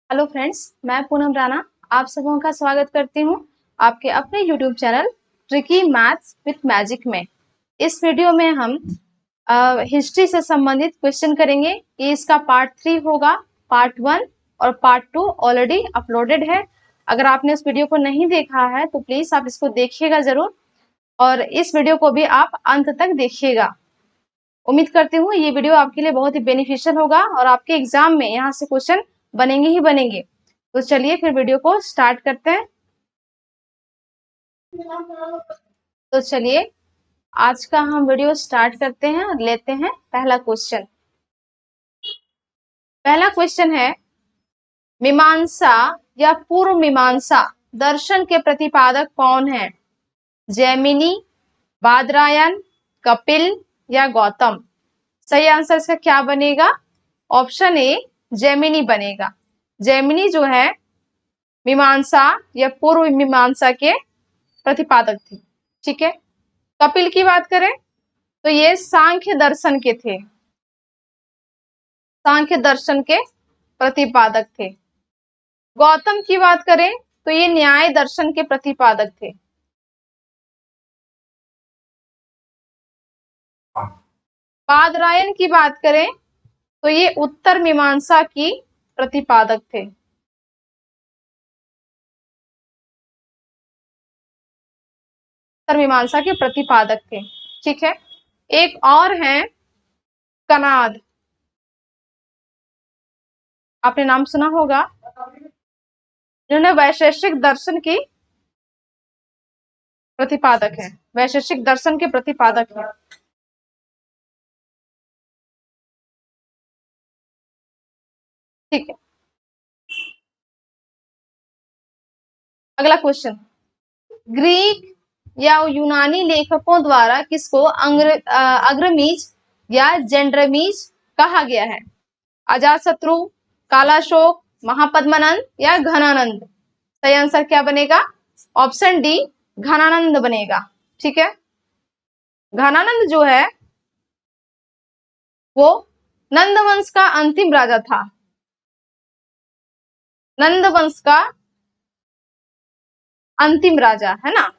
Hello friends, मैं पूनम राणा आप सबों का स्वागत करती हूँ आपके अपने YouTube channel tricky maths with magic में। इस वीडियो में हम हिस्ट्री से संबंधित क्वेश्चन करेंगे। ये इसका पार्ट 3 होगा। पार्ट 1 और पार्ट 2 ऑलरेडी अपलोडेड है। अगर आपने इस वीडियो को नहीं देखा है तो प्लीज आप इसको देखिएगा जरूर, और इस वीडियो को भी आप अंत तक देखिएगा। उम्मीद करती हूँ ये वीडियो आपके लिए बहुत ही बेनिफिशियल होगा और आपके एग्जाम में यहाँ से क्वेश्चन बनेंगे ही बनेंगे। तो चलिए फिर वीडियो को स्टार्ट करते हैं। तो चलिए आज का हम वीडियो स्टार्ट करते हैं और लेते हैं पहला क्वेश्चन। पहला क्वेश्चन है, मीमांसा या पूर्व मीमांसा दर्शन के प्रतिपादक कौन है? जैमिनी, बादरायण, कपिल या गौतम? सही आंसर इसका क्या बनेगा? ऑप्शन ए जैमिनी बनेगा। जैमिनी जो है मीमांसा या पूर्व मीमांसा के प्रतिपादक थे। ठीक है। कपिल की बात करें तो ये सांख्य दर्शन के थे, सांख्य दर्शन के प्रतिपादक थे। गौतम की बात करें तो ये न्याय दर्शन के प्रतिपादक थे। बादरायण की बात करें तो ये उत्तर मीमांसा की प्रतिपादक थे। उत्तर मीमांसा के प्रतिपादक थे। ठीक है। एक और है कनाद, आपने नाम सुना होगा, जिन्होंने वैशेषिक दर्शन की प्रतिपादक है, वैशेषिक दर्शन के प्रतिपादक है। ठीक है। अगला क्वेश्चन, ग्रीक या यूनानी लेखकों द्वारा किसको अग्रमीज या जेंड्रमीज कहा गया है? अजातशत्रु, कालाशोक, महापद्मानंद या घनानंद? सही आंसर क्या बनेगा? ऑप्शन डी घनानंद बनेगा। ठीक है। घनानंद जो है वो नंद वंश का अंतिम राजा था। नंद वंश का अंतिम राजा है ना,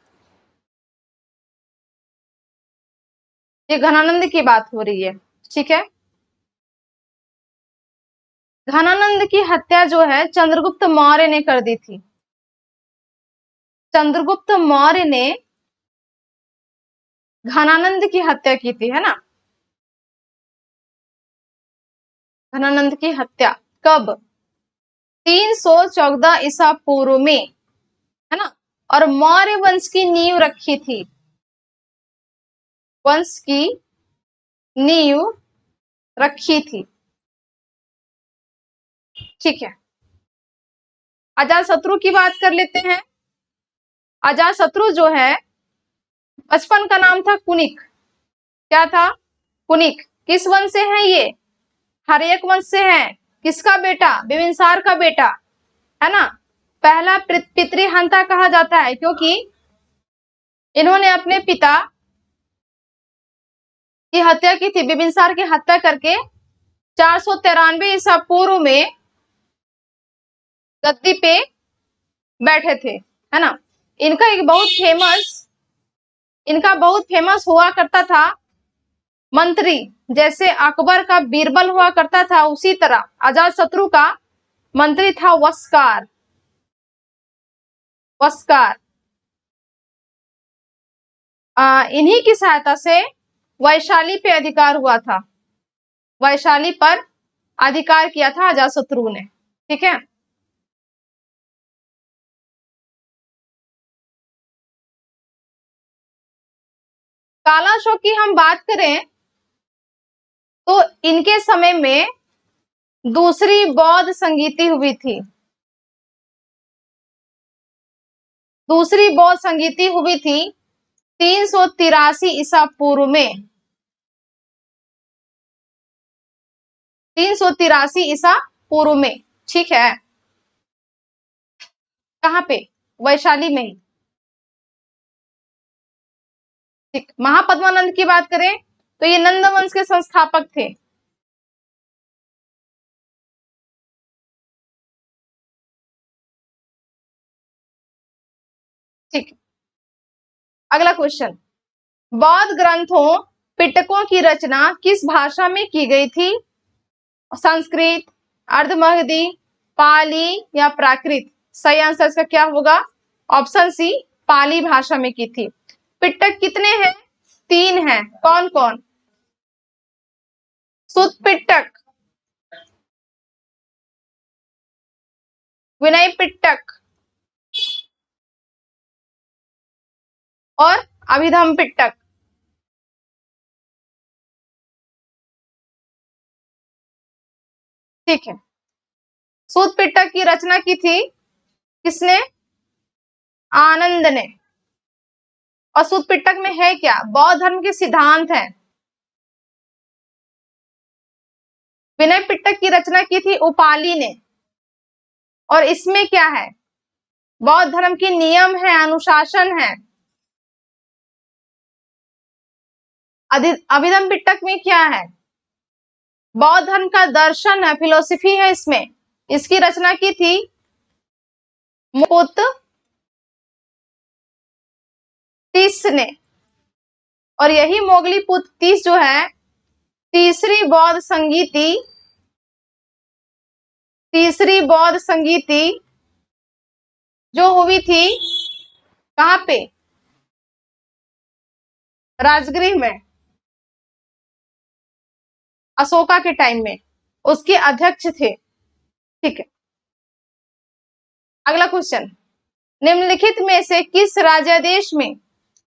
ये घनानंद की बात हो रही है। ठीक है। घनानंद की हत्या जो है चंद्रगुप्त मौर्य ने कर दी थी। चंद्रगुप्त मौर्य ने घनानंद की हत्या की थी, है ना। घनानंद की हत्या कब? 314 ईसा पूर्व में, है ना। और मौर्य वंश की नींव रखी थी, वंश की नींव रखी थी। ठीक है। अजातशत्रु की बात कर लेते हैं। अजातशत्रु जो है बचपन का नाम था कुनिक। क्या था? कुनिक। किस वंश से है ये? हर्यक वंश से है। किसका बेटा? बिंबिसार का बेटा, है ना। पहला पितृहंता कहा जाता है क्योंकि इन्होंने अपने पिता की हत्या की थी, बिंबिसार की हत्या करके 493 ईसा पूर्व में गद्दी पे बैठे थे, है ना। इनका बहुत फेमस हुआ करता था मंत्री, जैसे अकबर का बीरबल हुआ करता था उसी तरह अजातशत्रु का मंत्री था वस्कार। वस्कार इन्हीं की सहायता से वैशाली पे अधिकार हुआ था। वैशाली पर अधिकार किया था अजातशत्रु ने। ठीक है। कालाशोक की हम बात करें तो इनके समय में दूसरी बौद्ध संगीति हुई थी। दूसरी बौद्ध संगीति हुई थी 383 ईसा पूर्व में। 383 ईसा पूर्व में। ठीक है। कहाँ पे? वैशाली में ही। ठीक। महापद्मानंद की बात करें तो ये नंद वंश के संस्थापक थे। ठीक। अगला क्वेश्चन, बौद्ध ग्रंथों पिटकों की रचना किस भाषा में की गई थी? संस्कृत, अर्धमगधी, पाली या प्राकृत? सही आंसर इसका क्या होगा? ऑप्शन सी, पाली भाषा में की थी। पिटक कितने हैं? 3 हैं। कौन कौन? सुत पिटक, विनय पिटक और अभिधम पिटक। ठीक है। सुत पिटक की रचना की थी किसने? आनंद ने। और सुत पिटक में है क्या? बौद्ध धर्म के सिद्धांत हैं। विनय पिटक की रचना की थी उपाली ने। और इसमें क्या है? बौद्ध धर्म के नियम है, अनुशासन है। अभिधम पिटक में क्या है? बौद्ध धर्म का दर्शन है, फिलोसफी है इसमें। इसकी रचना की थी मुकुट तीस ने। और यही मोगली पुत्र तीस जो है, तीसरी बौद्ध संगीति जो हुई थी कहां पे? राजगृह में, अशोका के टाइम में उसके अध्यक्ष थे। ठीक है। अगला क्वेश्चन, निम्नलिखित में से किस राज्यादेश में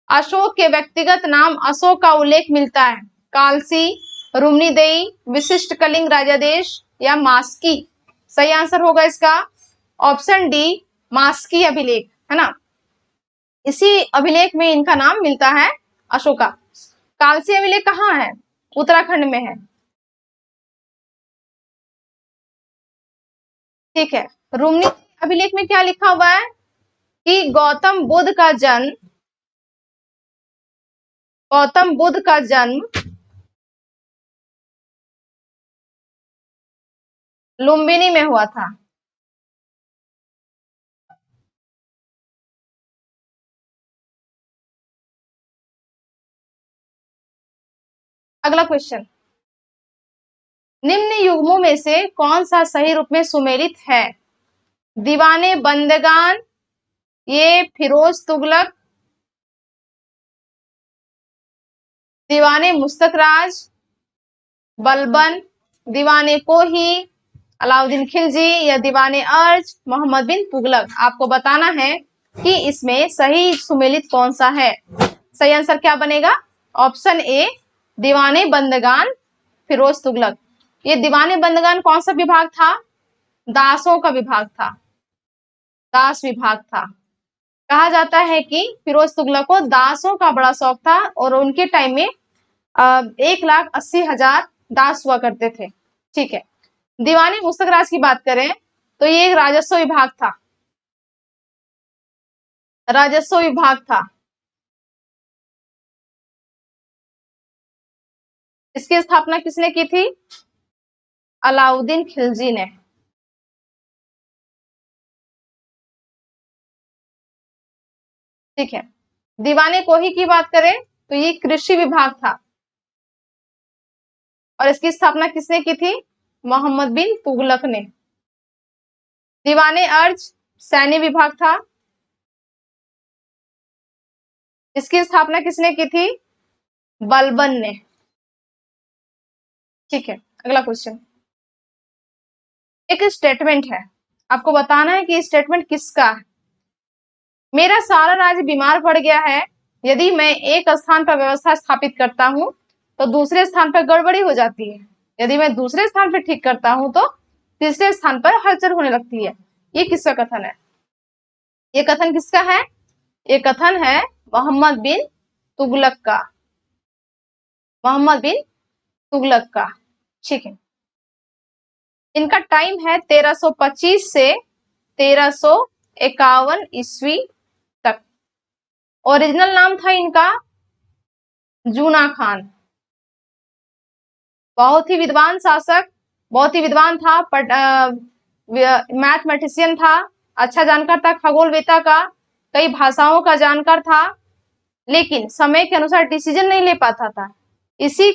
अशोक के व्यक्तिगत नाम अशोक का उल्लेख मिलता है? कालसी, रुम्नीदेई, विशिष्ट कलिंग राज्यादेश या मास्की? सही आंसर होगा इसका ऑप्शन डी, मास्की अभिलेख, है ना। इसी अभिलेख में इनका नाम मिलता है अशोका। कालसी अभिलेख कहाँ है? उत्तराखंड में है। ठीक है। रुम्नी अभिलेख में क्या लिखा हुआ है कि गौतम बुद्ध का जन्म लुम्बिनी में हुआ था। अगला क्वेश्चन, निम्न युग्मों में से कौन सा सही रूप में सुमेलित है? दीवाने बंदगान, ये फिरोज तुगलक, दीवाने मुस्तकराज, बलबन, दीवाने कोही, अलाउद्दीन खिलजी या दीवाने अर्ज मोहम्मद बिन तुगलक? आपको बताना है कि इसमें सही सुमेलित कौन सा है। सही आंसर क्या बनेगा? ऑप्शन ए, दीवाने बंदगान फिरोज तुगलक। ये दीवाने बंदगान कौन सा विभाग था? दासों का विभाग था, दास विभाग था। कहा जाता है कि फिरोज तुगलक को दासों का बड़ा शौक था और उनके टाइम में 1,80,000 दास हुआ करते थे। ठीक है। दीवाने मुस्तकराज की बात करें तो ये एक राजस्व विभाग था, राजस्व विभाग था। इसकी स्थापना किसने की थी? अलाउद्दीन खिलजी ने। ठीक है। दीवाने कोही की बात करें तो ये कृषि विभाग था और इसकी स्थापना किसने की थी? मोहम्मद बिन तुगलक ने। दीवाने अर्ज सैन्य विभाग था, इसकी स्थापना किसने की थी? बलबन ने। ठीक है। अगला क्वेश्चन, एक स्टेटमेंट है, आपको बताना है कि स्टेटमेंट किसका है। मेरा सारा राज्य बीमार पड़ गया है, यदि मैं एक स्थान पर व्यवस्था स्थापित करता हूं तो दूसरे स्थान पर गड़बड़ी हो जाती है, यदि मैं दूसरे स्थान पर ठीक करता हूं तो तीसरे स्थान पर हलचल होने लगती है। ये किसका कथन है? ये कथन किसका है? ये कथन है मोहम्मद बिन तुगलक का, मोहम्मद बिन तुगलक का। ठीक है। इनका टाइम है 1325 से 1351 ईस्वी तक। ओरिजिनल नाम था इनका जूना खान। बहुत ही विद्वान शासक, बहुत ही विद्वान था, मैथमेटिशियन था, अच्छा जानकार था खगोलवेता का, कई भाषाओं का जानकार था, लेकिन समय के अनुसार डिसीजन नहीं ले पाता था। इसी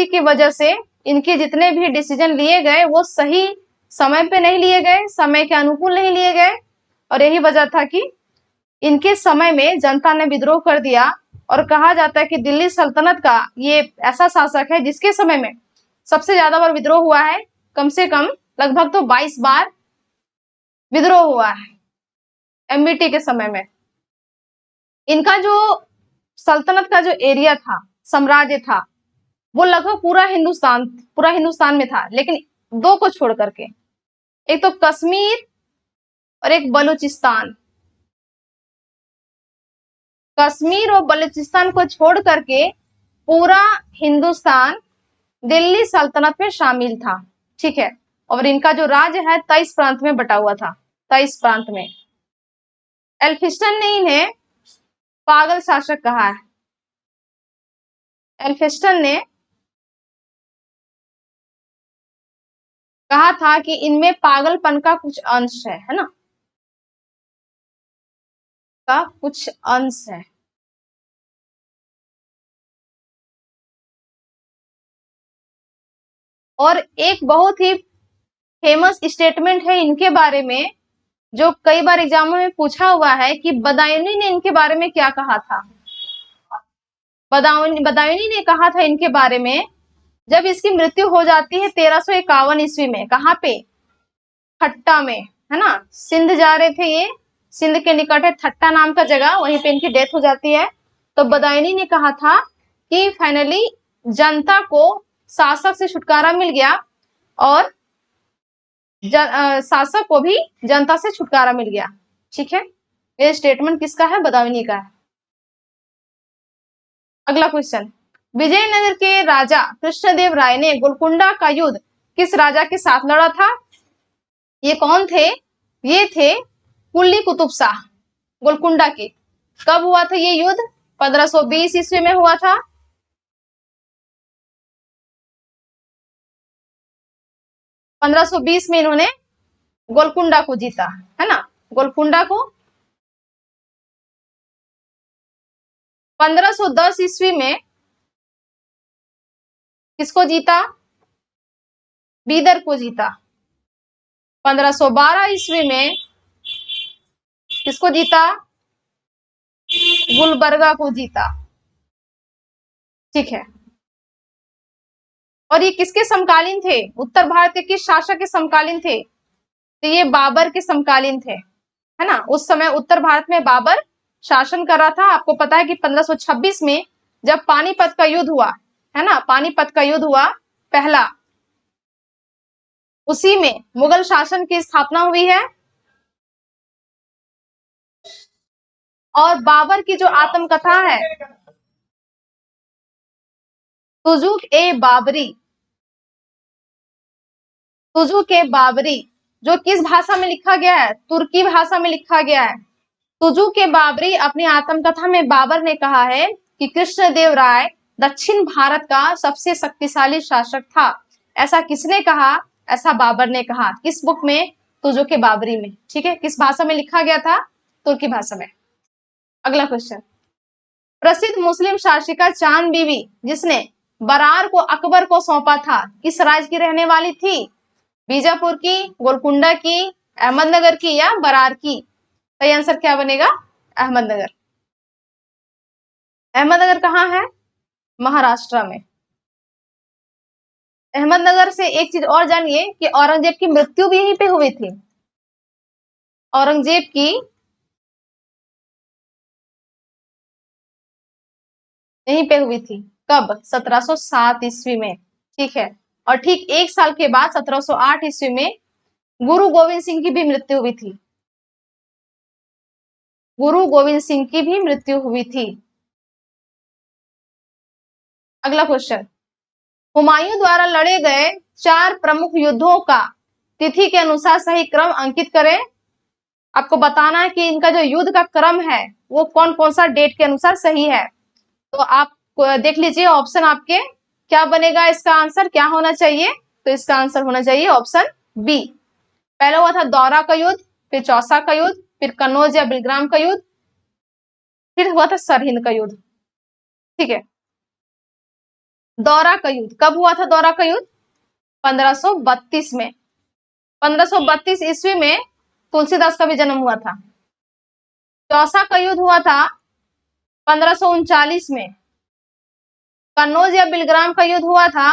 की वजह से इनके जितने भी डिसीजन लिए गए वो सही समय पे नहीं लिए गए, समय के अनुकूल नहीं लिए गए, और यही वजह था कि इनके समय में जनता ने विद्रोह कर दिया। और कहा जाता है कि दिल्ली सल्तनत का ये ऐसा शासक है जिसके समय में सबसे ज्यादा बार विद्रोह हुआ है, कम से कम लगभग तो 22 बार विद्रोह हुआ है एमबीटी के समय में। इनका जो सल्तनत का जो एरिया था, साम्राज्य था, वो लगभग पूरा हिंदुस्तान में था, लेकिन दो को छोड़ करके, एक तो कश्मीर और एक बलूचिस्तान। कश्मीर और बलूचिस्तान को छोड़ करके पूरा हिंदुस्तान दिल्ली सल्तनत में शामिल था, ठीक है। और इनका जो राज्य है 23 प्रांत में बटा हुआ था, 23 प्रांत में। एल्फिस्टन ने इन्हें पागल शासक कहा है। एल्फिस्टन ने कहा था कि इनमें पागलपन का कुछ अंश है ना, का कुछ अंश है। और एक बहुत ही फेमस स्टेटमेंट है इनके बारे में, जो कई बार एग्जामों में पूछा हुआ है कि बदायूनी ने इनके बारे में क्या कहा था। बदायूनी ने कहा था इनके बारे में, जब इसकी मृत्यु हो जाती है 1351 ईस्वी में, कहाँ पे, थट्टा में, है ना। सिंध जा रहे थे ये, सिंध के निकट है थट्टा नाम का जगह, वहीं पे इनकी डेथ हो जाती है। तो बदायूनी ने कहा था कि फाइनली जनता को शासक से छुटकारा मिल गया, और शासक को भी जनता से छुटकारा मिल गया, ठीक है। ये स्टेटमेंट किसका है, बदायूनी का है। अगला क्वेश्चन, विजयनगर के राजा कृष्णदेव राय ने गोलकुंडा का युद्ध किस राजा के साथ लड़ा था। ये कौन थे, ये थे कुली कुतुब शाह, गोलकुंडा के। कब हुआ था ये युद्ध, 1520 ईस्वी में हुआ था। 1520 में इन्होंने गोलकुंडा को जीता, है ना, गोलकुंडा को। 1510 ईस्वी में किसको जीता, बीदर को जीता। 1512 ईस्वी में किसको जीता, गुलबर्गा को जीता, ठीक है। और ये किसके समकालीन थे, उत्तर भारत के किस शासक के समकालीन थे, तो ये बाबर के समकालीन थे, है ना। उस समय उत्तर भारत में बाबर शासन कर रहा था। आपको पता है कि 1526 में जब पानीपत का युद्ध हुआ, है ना, पानीपत का युद्ध हुआ पहला, उसी में मुगल शासन की स्थापना हुई है। और बाबर की जो आत्मकथा है तुजुक ए बाबरी, तुजुक ए बाबरी, जो किस भाषा में लिखा गया है, तुर्की भाषा में लिखा गया है। तुजुक के बाबरी अपनी आत्मकथा में बाबर ने कहा है कि कृष्णदेव राय दक्षिण भारत का सबसे शक्तिशाली शासक था। ऐसा किसने कहा, ऐसा बाबर ने कहा। किस बुक में, तुजुक के बाबरी में, ठीक है। किस भाषा में लिखा गया था, तुर्की भाषा में। अगला क्वेश्चन, प्रसिद्ध मुस्लिम शासिका चांद बीबी जिसने बरार को अकबर को सौंपा था, किस राज्य की रहने वाली थी, बीजापुर की, गोलकुंडा की, अहमदनगर की, या बरार की। सही आंसर क्या बनेगा, अहमदनगर। अहमदनगर कहाँ है, महाराष्ट्र में। अहमदनगर से एक चीज और जानिए कि औरंगजेब की मृत्यु भी यहीं पे हुई थी। औरंगजेब की यहीं पे हुई थी, कब, 1707 ईस्वी में, ठीक है। और ठीक एक साल के बाद 1708 ईस्वी में गुरु गोविंद सिंह की भी मृत्यु हुई थी, गुरु गोविंद सिंह की भी मृत्यु हुई थी। अगला क्वेश्चन, हुमायूं द्वारा लड़े गए 4 प्रमुख युद्धों का तिथि के अनुसार सही क्रम अंकित करें। आपको बताना है कि इनका जो युद्ध का क्रम है वो कौन कौन सा डेट के अनुसार सही है। तो आप देख लीजिए ऑप्शन आपके क्या बनेगा, इसका आंसर क्या होना चाहिए। तो इसका आंसर होना चाहिए ऑप्शन बी। पहला हुआ था दौरा का युद्ध, फिर चौसा का युद्ध, फिर कन्नौज या बिलग्राम का युद्ध, फिर हुआ था सरहिंद का युद्ध। ठीक है, दौरा का युद्ध कब हुआ था? दौरा का युद्ध 1532 में। 1532 ईस्वी में तुलसीदास का भी जन्म हुआ था। चौसा का युद्ध हुआ था 1539 में। कन्नौज या बिलग्राम का युद्ध हुआ था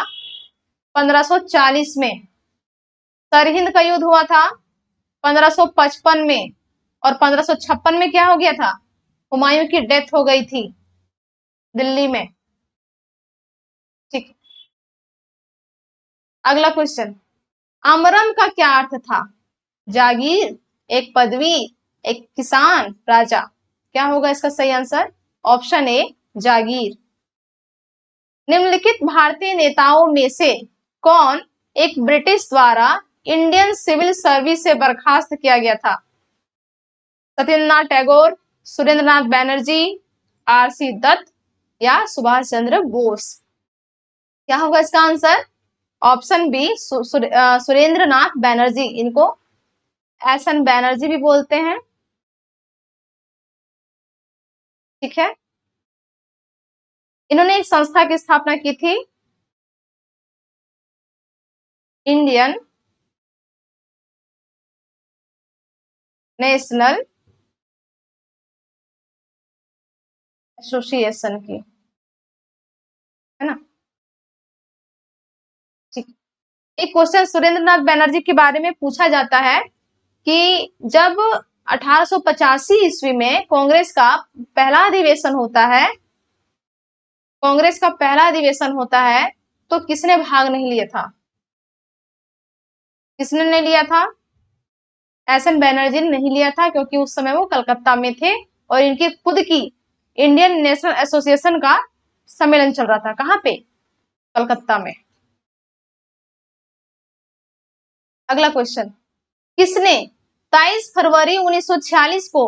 1540 में। सरहिंद का युद्ध हुआ था 1555 में। और 1556 में क्या हो गया था? हुमायूं की डेथ हो गई थी दिल्ली में। ठीक, अगला क्वेश्चन, अमरम का क्या अर्थ था? जागीर, एक पदवी, एक किसान, राजा। क्या होगा इसका सही आंसर? ऑप्शन ए जागीर। निम्नलिखित भारतीय नेताओं में से कौन एक ब्रिटिश द्वारा इंडियन सिविल सर्विस से बर्खास्त किया गया था? सत्येंद्रनाथ टैगोर, सुरेंद्रनाथ बैनर्जी, आरसी दत्त या सुभाष चंद्र बोस। क्या होगा इसका answer? Option B Surendranath Banerjee. इनको एसएन बैनर्जी भी बोलते हैं। ठीक है, इन्होंने एक संस्था की स्थापना की थी, इंडियन नेशनल एसोसिएशन की, है ना। ठीक, एक क्वेश्चन सुरेंद्रनाथ बैनर्जी के बारे में पूछा जाता है कि जब 1885 ईस्वी में कांग्रेस का पहला अधिवेशन होता है, कांग्रेस का पहला अधिवेशन होता है, तो किसने भाग नहीं लिया था? किसने नहीं लिया था? एसएन बैनर्जी ने नहीं लिया था, क्योंकि उस समय वो कलकत्ता में थे और इनकी खुद की इंडियन नेशनल एसोसिएशन का सम्मेलन चल रहा था। कहाँ पे? कलकत्ता में। अगला क्वेश्चन, किसने 23 फरवरी 1946 को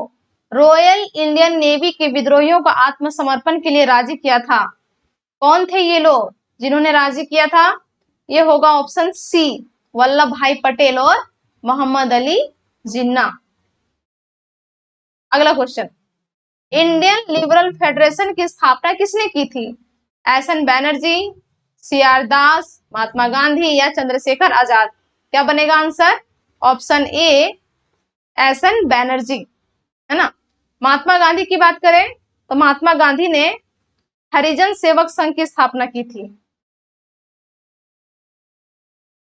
रॉयल इंडियन नेवी के विद्रोहियों को आत्मसमर्पण के लिए राजी किया था? कौन थे ये लोग जिन्होंने राजी किया था? ये होगा ऑप्शन सी वल्लभ भाई पटेल और मोहम्मद अली जिन्ना। अगला क्वेश्चन, इंडियन लिबरल फेडरेशन की स्थापना किसने की थी? एसएन बैनर्जी, सीआर दास, महात्मा गांधी या चंद्रशेखर आजाद। क्या बनेगा answer? Option A SN Banerjee, है ना। महात्मा गांधी की बात करें तो महात्मा गांधी ने हरिजन सेवक संघ की स्थापना की थी।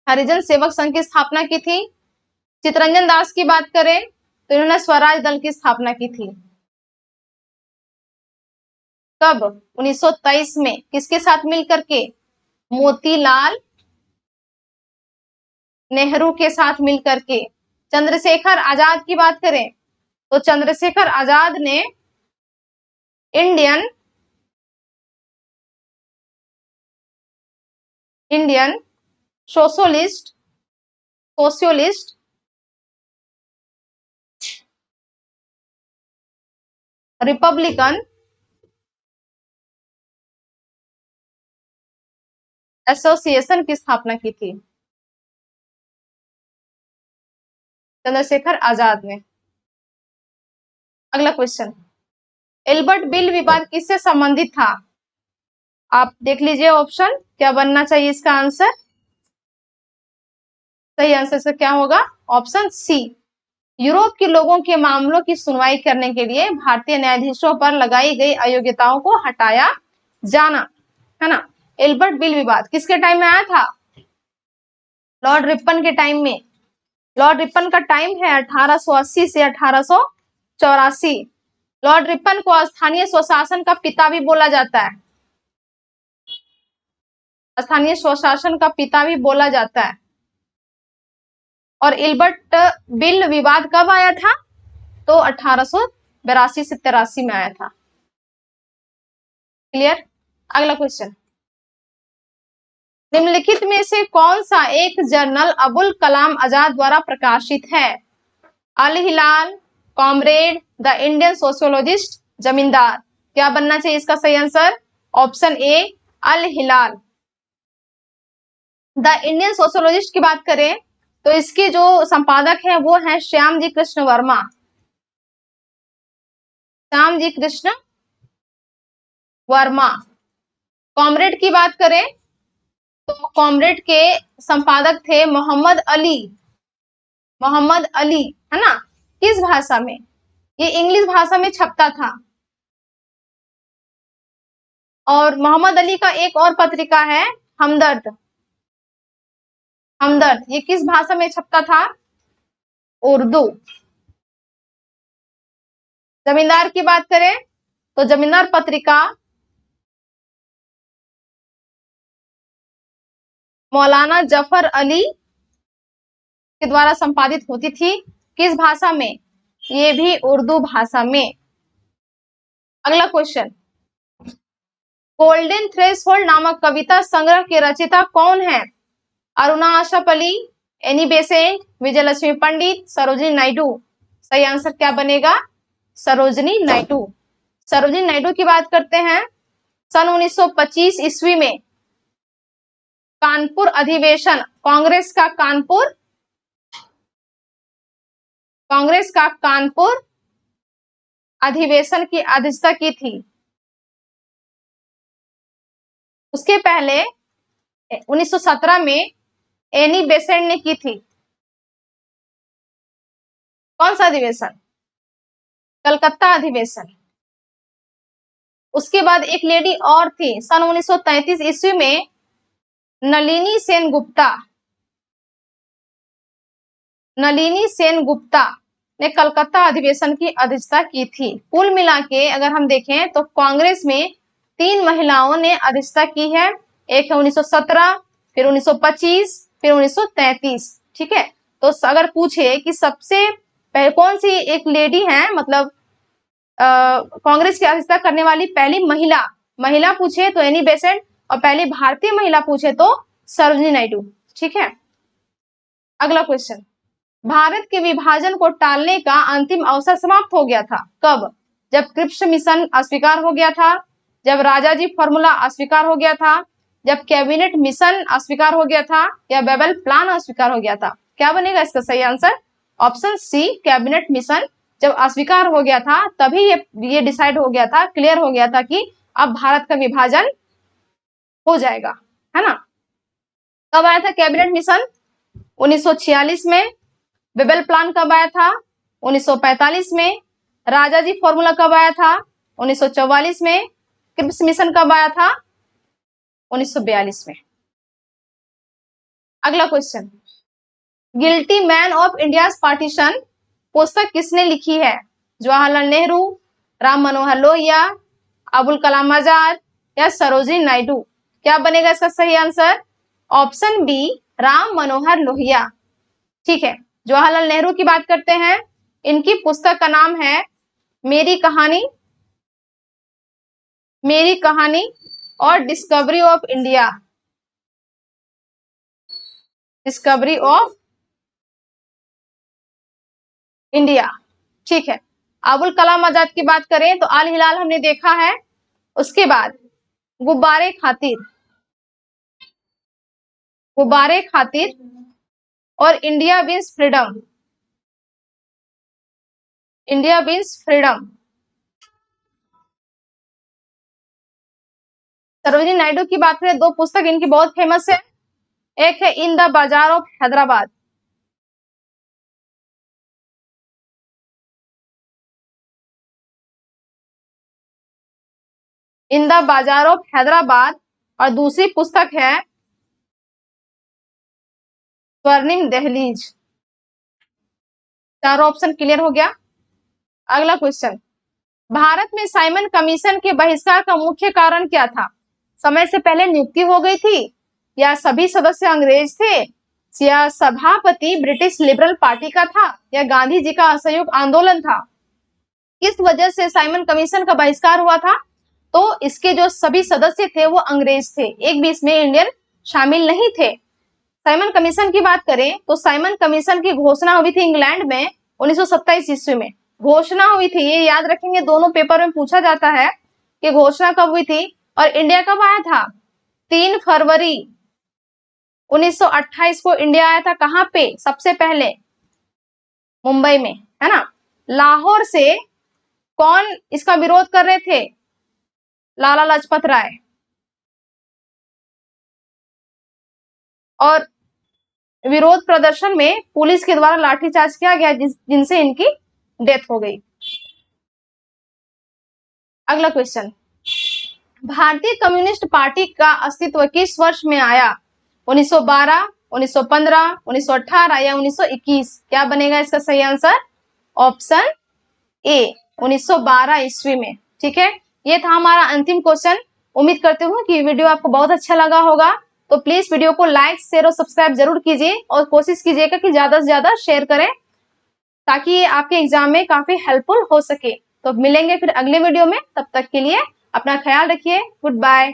हरिजन सेवक संघ की स्थापना की थी। चितरंजन दास की बात करें तो इन्होंने स्वराज दल की स्थापना की थी। कब? 1923 में। किसके साथ मिलकर के? मोतीलाल नेहरू के साथ मिलकर के। चंद्रशेखर आजाद की बात करें तो चंद्रशेखर आजाद ने इंडियन सोशलिस्ट रिपब्लिकन एसोसिएशन की स्थापना की थी, चंद्रशेखर आजाद ने। अगला क्वेश्चन, एल्बर्ट बिल विवाद किससे संबंधित था? आप देख लीजिए ऑप्शन, क्या बनना चाहिए इसका आंसर? सही आंसर से क्या होगा? ऑप्शन सी, यूरोप के लोगों के मामलों की सुनवाई करने के लिए भारतीय न्यायाधीशों पर लगाई गई अयोग्यताओं को हटाया जाना, है ना। एल्बर्ट बिल विवाद किसके टाइम में आया था? लॉर्ड रिपन के टाइम में। लॉर्ड रिपन का टाइम है 1880 से 1884। लॉर्ड रिपन को स्थानीय स्वशासन का पिता भी बोला जाता है। स्थानीय स्वशासन का पिता भी बोला जाता है। और एल्बर्ट बिल विवाद कब आया था? तो 1882 से 83 में आया था। क्लियर? अगला क्वेश्चन, निम्नलिखित में से कौन सा एक जर्नल अबुल कलाम आजाद द्वारा प्रकाशित है? Al Hilal, comrade, the Indian sociologist, Zamindar. क्या बनना चाहिए इसका सही answer? Option A Al Hilal. The Indian sociologist की बात करें तो इसके जो संपादक हैं वो हैं श्याम जी कृष्ण वर्मा। श्यामजी कृष्ण वर्मा। कॉमरेड की बात करें तो कॉमरेड के संपादक थे मोहम्मद अली। मोहम्मद अली, है ना। किस भाषा में? ये इंग्लिश भाषा में छपता था। और मोहम्मद अली का एक और पत्रिका है हमदर्द। हमदर्द ये किस भाषा में छपता था? उर्दू। जमींदार की बात करें तो जमींदार पत्रिका मौलाना जफर अली के द्वारा संपादित होती थी। किस भाषा में? ये भी उर्दू भाषा में। अगला क्वेश्चन, गोल्डन थ्रेशोल्ड नामक कविता संग्रह के रचयिता कौन है? अरुणा आशफ अली, एनी बेसेंट, विजयलक्ष्मी पंडित, सरोजिनी नायडू। सही आंसर क्या बनेगा? सरोजिनी नायडू। सरोजिनी नायडू की बात करते हैं। सन 1925 ईस्वी में कानपुर अधिवेशन, कांग्रेस का कानपुर अधिवेशन की अध्यक्षता की थी। उसके पहले 1917 में एनी बेसेंट ने की थी। कौन सा अधिवेशन? कलकत्ता अधिवेशन। उसके बाद एक लेडी और थी सन 1933 ईस्वी में नलिनी सेन गुप्ता ने कलकत्ता अधिवेशन की अध्यक्षता की थी। कुल मिला के अगर हम देखें तो कांग्रेस में 3 महिलाओं ने अध्यक्षता की है। एक है 1917, फिर 1925, फिर 1933। ठीक है, तो अगर पूछे कि सबसे पहले कौन सी एक लेडी है, मतलब कांग्रेस की अध्यक्षता करने वाली पहली महिला पूछे तो एनी बेसेंट, और पहली भारतीय महिला पूछे तो सरोजिनी नायडू। ठीक है, अगला क्वेश्चन, भारत के विभाजन को टालने का अंतिम अवसर समाप्त हो गया था कब? जब क्रिप्स मिशन अस्वीकार हो गया था, जब राजाजी फॉर्मूला अस्वीकार हो गया था, जब कैबिनेट मिशन अस्वीकार हो गया था, या बेबल प्लान अस्वीकार हो गया था। क्या बनेगा इसका सही answer? Option C, cabinet mission जब अस्वीकार हो गया था तभी ये डिसाइड हो गया था, क्लियर हो गया था कि अब भारत का विभाजन हो जाएगा, है ना। कब आया था कैबिनेट मिशन? 1946 में। बेबल प्लान कब आया था? 1945 में। राजाजी फॉर्मूला कब आया था? 1944 में। क्रिप्स मिशन कब आया था? 1942 में। अगला question, guilty man of India partition पुस्तक किसने लिखी है? जवाहरलाल नेहरू, राम मनोहर लोहिया, अबुल कलाम आजाद, या सरोजिनी नायडू। क्या बनेगा इसका सही answer? Option B, Ram Manohar Lohia. ठीक है, जवाहरलाल नेहरू की बात करते हैं। इनकी पुस्तक का नाम है मेरी कहानी और discovery of India. Discovery of India. ठीक है, अबुल कलाम आजाद की बात करें तो आल हिलाल हमने देखा है। उसके बाद गुब्बारे खातिर और India wins freedom. Sarojini Naidu की बात करें, 2 पुस्तक इनकी बहुत फेमस है। एक है इन द बाजार ऑफ हैदराबाद, इन द बाजार ऑफ हैदराबाद, और दूसरी पुस्तक है स्वर्णिम दहलीज। चारों ऑप्शन क्लियर हो गया। अगला क्वेश्चन, भारत में साइमन कमीशन के बहिष्कार का मुख्य कारण क्या था? समय से पहले नियुक्ति हो गई थी, या सभी सदस्य अंग्रेज थे, या सभापति ब्रिटिश लिबरल पार्टी का था, या गांधी जी का असहयोग आंदोलन था? किस वजह से साइमन कमीशन का बहिष्कार हुआ था? तो इसके जो सभी सदस्य थे वो अंग्रेज थे, एक भी इसमें इंडियन शामिल नहीं थे। साइमन कमीशन की बात करें तो साइमन कमीशन की घोषणा हुई थी इंग्लैंड में 1927 ईस्वी में। घोषणा हुई थी, ये याद रखेंगे, दोनों पेपर में पूछा जाता है कि घोषणा कब हुई थी और इंडिया कब आया था। 3 फरवरी 1928 को इंडिया आया था। कहां पे? सबसे पहले मुंबई में, है ना। लाहौर से कौन इसका विरोध कर रहे थे? लाला लाजपत राय। और विरोध प्रदर्शन में पुलिस के द्वारा लाठीचार्ज किया गया जिनसे इनकी डेथ हो गई। अगला क्वेश्चन, भारतीय कम्युनिस्ट पार्टी का अस्तित्व किस वर्ष में आया? 1912, 1915, 1918 या 1921? क्या बनेगा इसका सही आंसर? ऑप्शन ए 1912 ईस्वी में। ठीक है, ये था हमारा अंतिम क्वेश्चन। उम्मीद करती हूँ कि वीडियो आपको बहुत अच्छा लगा होगा। तो प्लीज वीडियो को लाइक, शेयर और सब्सक्राइब जरूर कीजिए और कोशिश कीजिएगा कि ज्यादा से ज्यादा शेयर करें ताकि ये आपके एग्जाम में काफी हेल्पफुल हो सके। तो मिलेंगे फिर अगले वीडियो में, तब तक के लिए अपना ख्याल रखिए। Good bye.